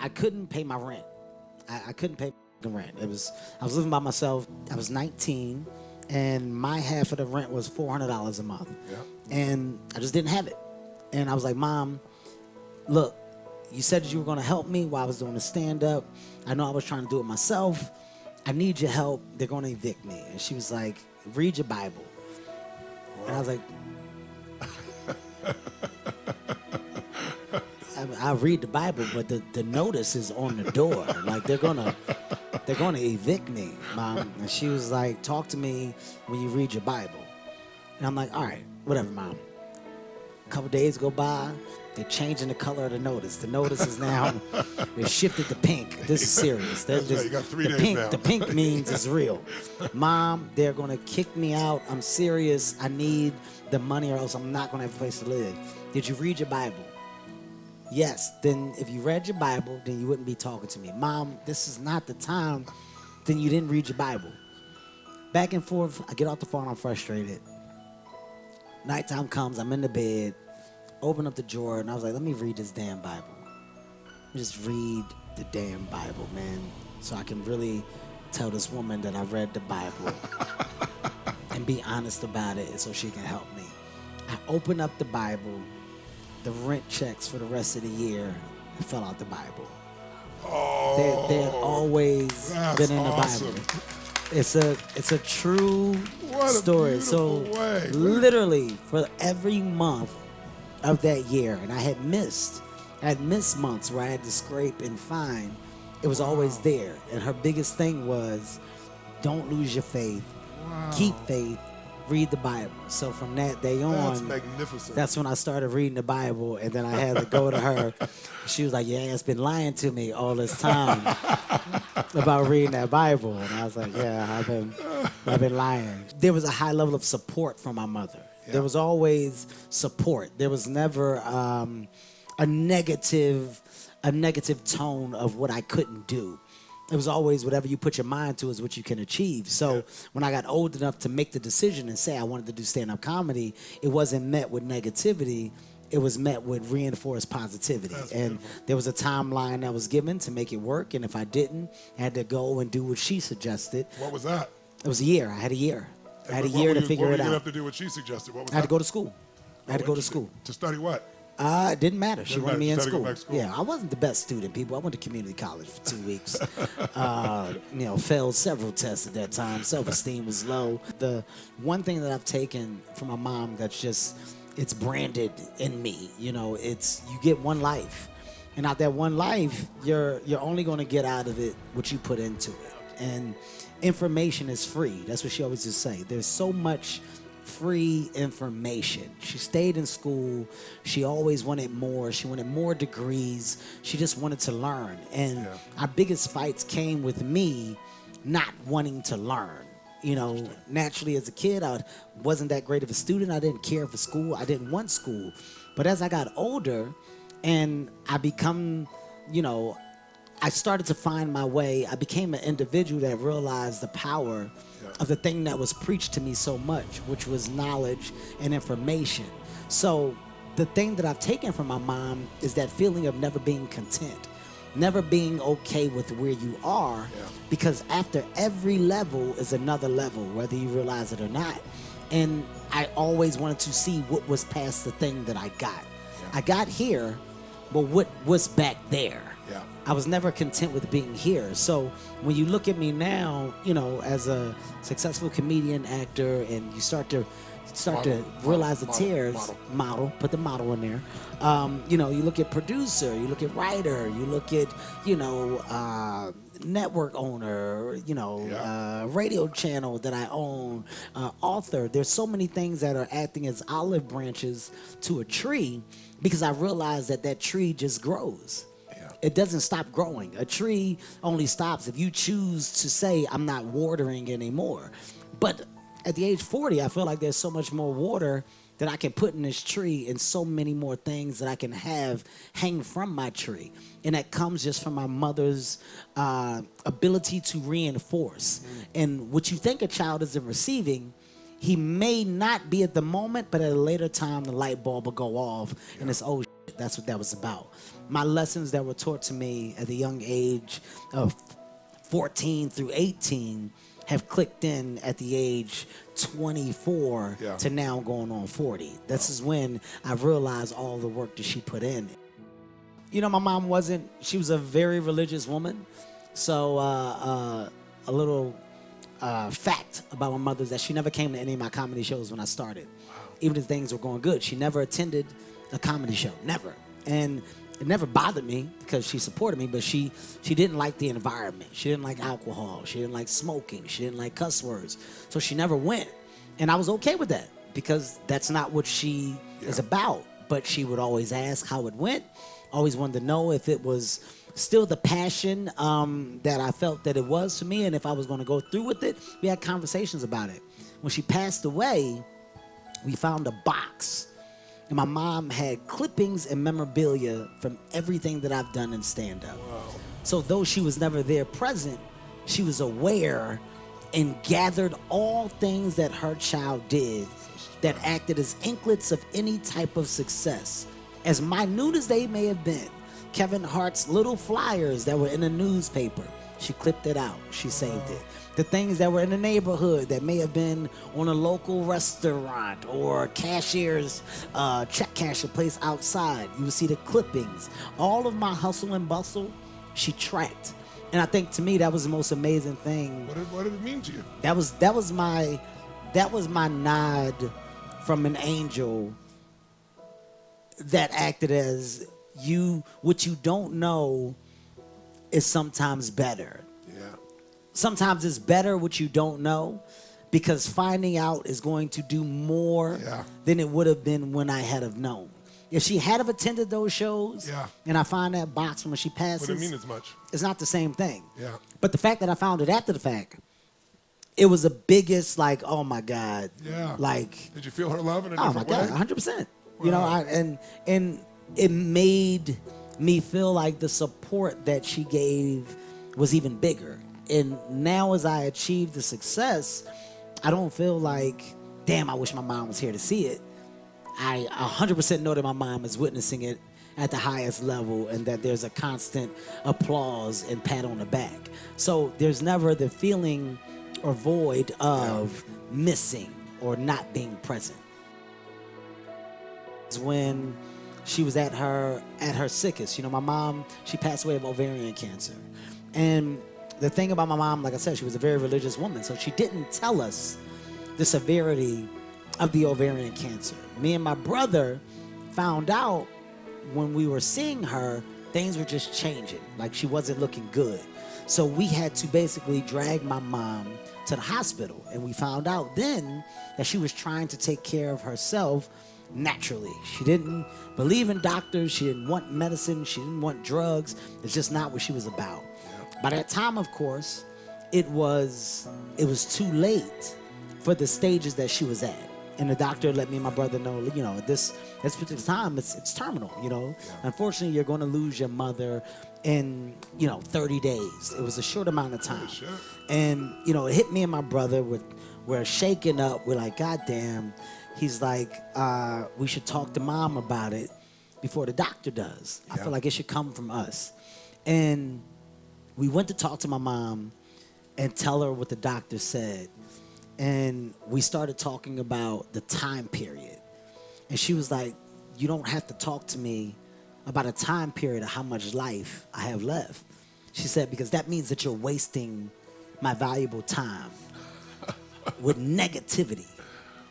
couldn't pay my rent. I couldn't pay the rent. I was living by myself. I was 19, and my half of the rent was $400 a month. Yeah. And I just didn't have it. And I was like, Mom, look, you said you were going to help me while I was doing the stand-up. I know I was trying to do it myself. I need your help. They're going to evict me. And she was like, read your Bible. Wow. And I was like, I read the Bible, but the notice is on the door. Like, they're gonna evict me, Mom. And she was like, talk to me when you read your Bible. And I'm like, all right, whatever, Mom. A couple days go by, they're changing the color of the notice. The notice is now, they shifted to pink. This is serious. That's right, you got 3 days now. The pink means it's real. Mom, they're gonna kick me out. I'm serious. I need the money or else I'm not gonna have a place to live. Did you read your Bible? Yes. Then if you read your Bible, then you wouldn't be talking to me. Mom, this is not the time. Then you didn't read your Bible. Back and forth, I get off the phone, I'm frustrated. Nighttime comes, I'm in the bed, open up the drawer, and I was like, let me read this damn Bible. Let me just read the damn Bible, man, so I can really tell this woman that I read the Bible and be honest about it so she can help me. I open up the Bible, the rent checks for the rest of the year fell out the Bible. Oh, they had always been in the Bible. It's a true story. So way. Literally for every month of that year, and I had missed months where I had to scrape and find, it was always there. And her biggest thing was, don't lose your faith, keep faith, read the Bible. So from that day on, that's magnificent. That's when I started reading the Bible, and then I had to go to her. She was like, "Your ass been lying to me all this time about reading that Bible," and I was like, "Yeah, I've been lying." There was a high level of support from my mother. Yeah. There was always support. There was never a negative tone of what I couldn't do. It was always whatever you put your mind to is what you can achieve. So when I got old enough to make the decision and say I wanted to do stand-up comedy, it wasn't met with negativity. It was met with reinforced positivity. That's and beautiful. There was a timeline that was given to make it work. And if I didn't, I had to go and do what she suggested. What was that? It was a year. I had a year. I had a What year were to figure you it out. gonna have to do what she suggested? What was I had that? to go to school. I had to go to school. To study what? It didn't matter. She wanted me in school. School. Yeah, I wasn't the best student, people. I went to community college for 2 weeks. Failed several tests at that time. Self-esteem was low. The one thing that I've taken from my mom that's just, it's branded in me. It's, you get one life. And out that one life, you're only going to get out of it what you put into it. And information is free. That's what she always just say. There's so much free information. She stayed in school. She always wanted more. She wanted more degrees. She just wanted to learn. And our biggest fights came with me not wanting to learn. Naturally as a kid, I wasn't that great of a student. I didn't care for school. I didn't want school. But as I got older and I become, I started to find my way. I became an individual that realized the power of the thing that was preached to me so much, which was knowledge and information. So the thing that I've taken from my mom is that feeling of never being content, never being okay with where you are, because after every level is another level, whether you realize it or not. And I always wanted to see what was past the thing that I got. I got here, but what was back there? I was never content with being here. So when you look at me now, as a successful comedian, actor, and you start to realize the tears, put the model in there. You look at producer, you look at writer, you look at, network owner, radio channel that I own, author. There's so many things that are acting as olive branches to a tree because I realized that tree just grows. It doesn't stop growing. A tree only stops if you choose to say, I'm not watering anymore. But at the age 40, I feel like there's so much more water that I can put in this tree and so many more things that I can have hang from my tree. And that comes just from my mother's ability to reinforce. And what you think a child isn't receiving, he may not be at the moment, but at a later time, the light bulb will go off and it's, oh, shit, That's what that was about. My lessons that were taught to me at the young age of 14 through 18 have clicked in at the age 24 to now going on 40. This is when I realized all the work that she put in. You know, my mom she was a very religious woman. So a little fact about my mother is that she never came to any of my comedy shows when I started. Even if things were going good, she never attended a comedy show, never. And it never bothered me because she supported me, but she didn't like the environment. She didn't like alcohol. She didn't like smoking. She didn't like cuss words. So she never went. And I was okay with that because that's not what she is about. But she would always ask how it went. Always wanted to know if it was still the passion that I felt that it was to me, and if I was going to go through with it. We had conversations about it. When she passed away, we found a box. And my mom had clippings and memorabilia from everything that I've done in stand-up. Wow. So though she was never there present, she was aware and gathered all things that her child did that acted as inklets of any type of success. As minute as they may have been, Kevin Hart's little flyers that were in a newspaper, she clipped it out, she saved it. The things that were in the neighborhood that may have been on a local restaurant or cashier's check cashier place outside, you would see the clippings. All of my hustle and bustle, she tracked. And I think to me that was the most amazing thing. What did it mean to you? That was my nod from an angel that acted as what you don't know is sometimes better. Yeah. Sometimes it's better what you don't know because finding out is going to do more than it would have been when I had have known. If she had have attended those shows and I find that box when she passes, wouldn't mean as much. It's not the same thing. Yeah. But the fact that I found it after the fact, it was the biggest, like, oh my God. Yeah. Like, did you feel her love in a different way? Oh my God, 100%. Wow. You know, and it made me feel like the support that she gave was even bigger. And now as I achieve the success, I don't feel like, damn, I wish my mom was here to see it. I 100% know that my mom is witnessing it at the highest level and that there's a constant applause and pat on the back. So there's never the feeling or void of missing or not being present. It's when she was at her sickest. You know, my mom, she passed away of ovarian cancer. And the thing about my mom, like I said, she was a very religious woman, so she didn't tell us the severity of the ovarian cancer. Me and my brother found out when we were seeing her, things were just changing. Like she wasn't looking good. So we had to basically drag my mom to the hospital. And we found out then that she was trying to take care of herself naturally. She didn't believe in doctors. She didn't want medicine. She didn't want drugs. It's just not what she was about. By that time, of course, it was too late for the stages that she was at. And the doctor let me and my brother know, you know, this particular time, it's terminal, you know. Yeah. Unfortunately, you're going to lose your mother in, 30 days. It was a short amount of time. Sure. And, it hit me and my brother. We're shaking up. We're like, God damn. He's like, we should talk to mom about it before the doctor does. Yeah. I feel like it should come from us. And we went to talk to my mom and tell her what the doctor said. And we started talking about the time period. And she was like, you don't have to talk to me about a time period of how much life I have left. She said, because that means that you're wasting my valuable time with negativity.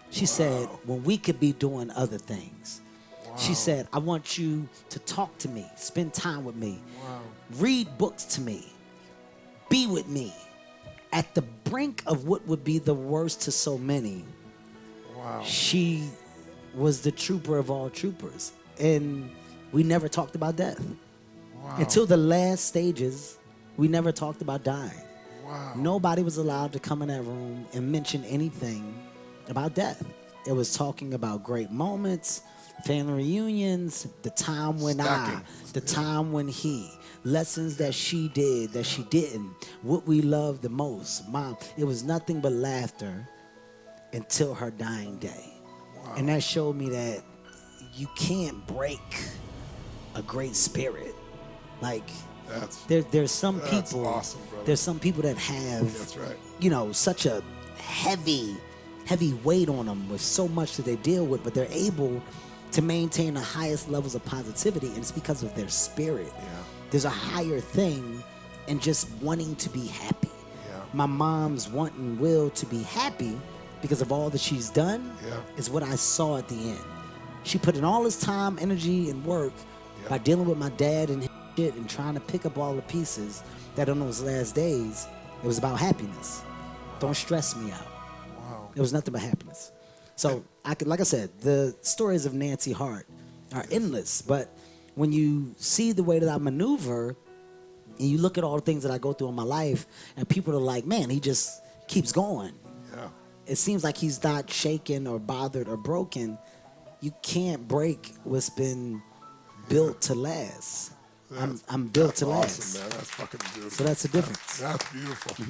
She said, when we could be doing other things. Wow. She said, I want you to talk to me, spend time with me, read books to me, be with me. At the brink of what would be the worst to so many, she was the trooper of all troopers. And we never talked about death. Until the last stages, we never talked about dying. Nobody was allowed to come in that room and mention anything about death. It was talking about great moments, family reunions, the time when the time when he, lessons that she did, that she didn't, what we loved the most. Mom, it was nothing but laughter until her dying day. And that showed me that you can't break a great spirit. Like, That's there's some that's people, awesome, brother. there's some people that have, That's right. you know, such a heavy weight on them with so much that they deal with, but they're able to maintain the highest levels of positivity, and it's because of their spirit. Yeah. There's a higher thing in just wanting to be happy. Yeah. My mom's want and will to be happy because of all that she's done is what I saw at the end. She put in all this time, energy, and work by dealing with my dad and shit and trying to pick up all the pieces that on those last days, it was about happiness. Don't stress me out. Wow. It was nothing but happiness. So, like I said, the stories of Nancy Hart are endless, but when you see the way that I maneuver and you look at all the things that I go through in my life and people are like, man, he just keeps going. Yeah. It seems like he's not shaken or bothered or broken. You can't break what's been built to last. I'm built to last. Awesome, man. That's fucking beautiful. So that's the difference. That's beautiful.